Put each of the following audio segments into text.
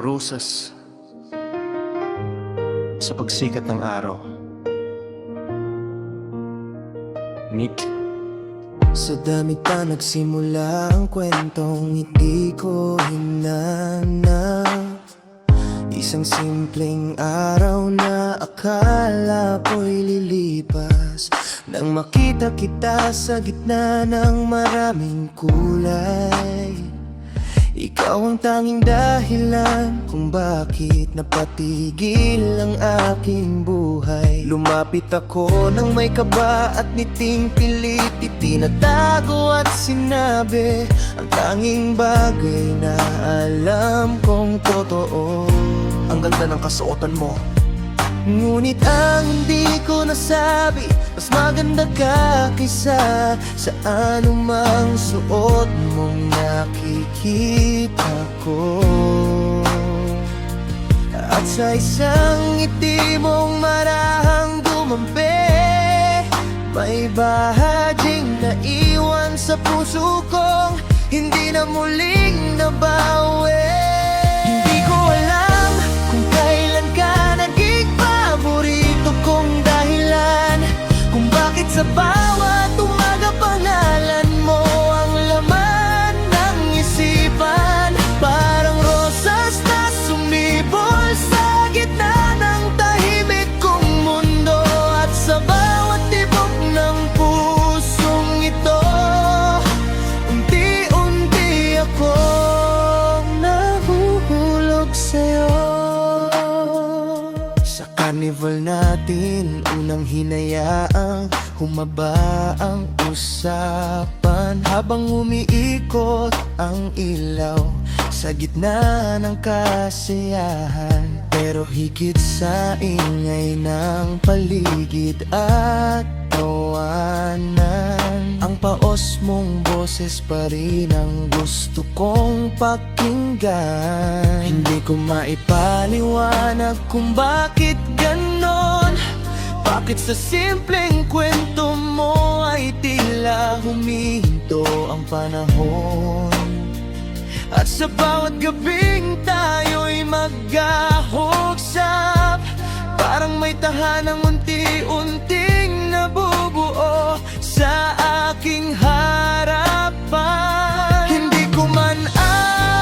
rosas sa pagsikat ng araw. Nick. Sa dami pa nagsimula ang kwentong hindi ko hinanap. Isang simpleng araw na akala ko'y lilipas, nang makita kita sa gitna ng maraming kulay. Ikaw ang tanging dahilan kung bakit napatigil ang aking buhay. Lumapit ako nang may kaba at niting pilit itinatago at sinabi ang tanging bagay na alam kong totoo. Ang ganda ng kasuotan mo. Ngunit ang hindi ko nasabi, mas maganda ka kaysa sa anumang suot mong nakikita ko. At sa isang ngiti mong marahang gumampi, may bahaging naiwan sa puso kong hindi na muling nabawi. Hindi ko alam kung kailan ka naging paborito kong dahilan, kung bakit sa bawat umaga pangalan mo ang laman ng isipan. Parang rosas na sumibol sa gitna ng tahimik kong mundo. At sa bawat tibok ng pusong ito, unti-unti akong nahuhulog sa'yo. Sa carnival natin, unang hinayaang humaba ang usapan, habang umiikot ang ilaw sa gitna ng kasiyahan. Pero higit sa ingay ng paligid at tawanan, ang paos mong boses pa rin ang gusto kong pakinggan. Hindi ko maipaliwanag kung bakit ganon, bakit sa simpleng kwento mo ay tila humihinto ang panahon. At sa bawat gabing tayo'y maghahugsap, parang may tahanang unti-unting nabubuo sa aking harapan. Hindi ko man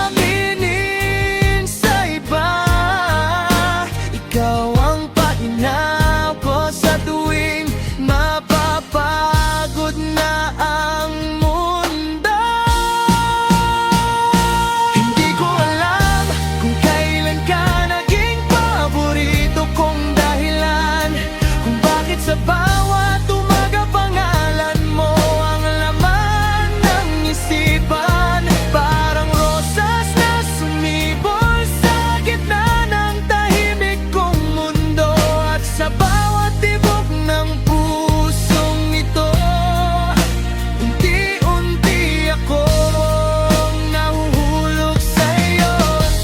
aminin sa iba, ikaw ang painaw ko sa tuwing mapapagod na ang mundo. Hindi ko alam kung kailan ka naging paborito kong dahilan, kung bakit sa bawat umaga pangalan mo ang laman ng isipan. Parang rosas na sumibol sa gitna ng tahimik kong mundo. At sa bawat tibok ng pusong ito, unti-unti akong nahuhulog sa'yo.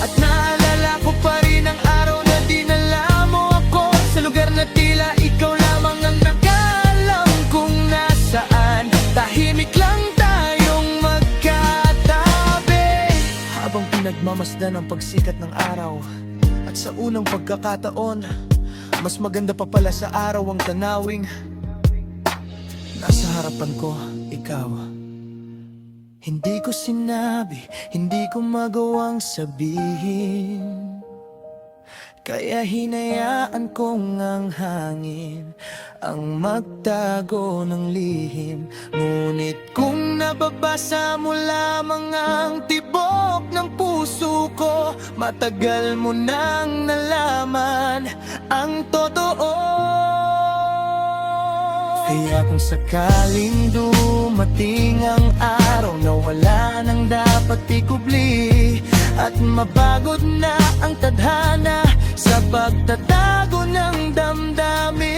At naalala ko pa rin ang araw na dinala mo ako sa lugar na tila ikaw lamang ang nakaalam kung nasaan. Tahimik lang tayong magkatabi, habang pinagmamasdan ang pagsikat ng araw. At sa unang pagkakataon, mas maganda pa pala sa araw ang tanawing nasa harapan ko, ikaw. Hindi ko sinabi, hindi ko magawang sabihin, kaya hinayaan kong ang hangin ang magtago ng lihim. Ngunit kung nababasa mo lamang ang tibok ng puso ko, matagal mo nang nalaman ang totoo. Kaya kung sakaling dumating ang araw na wala nang dapat ikubli, at mapagod na ang tadhana sa pagtatago ng damdamin,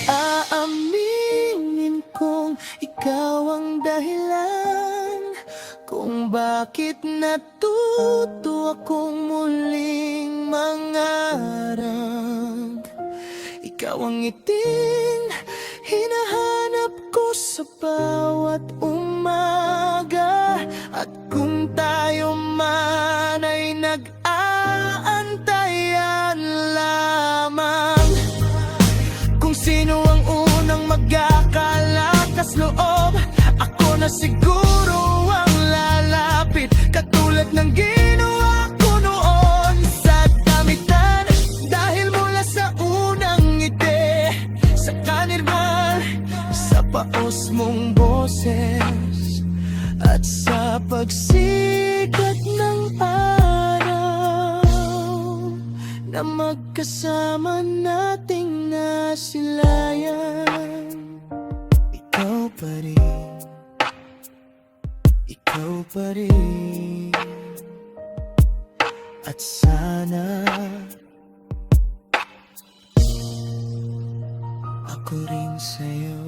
aaminin kong ikaw ang dahilan kung bakit natuto akong muling mangarap. Ikaw ang ngiting hinahanap ko sa bawat umaga. At kung tayo nagkakalakas loob, ako na siguro ang lalapit, katulad ng ginawa ko noon sa damitan. Dahil mula sa unang ngiti, sa kanirmal, sa paos mong boses, at sa pagsikat ng araw, na magkasama nating nasilayan. Ikaw pa rin, ikaw pa rin, at sana ako rin sa'yo.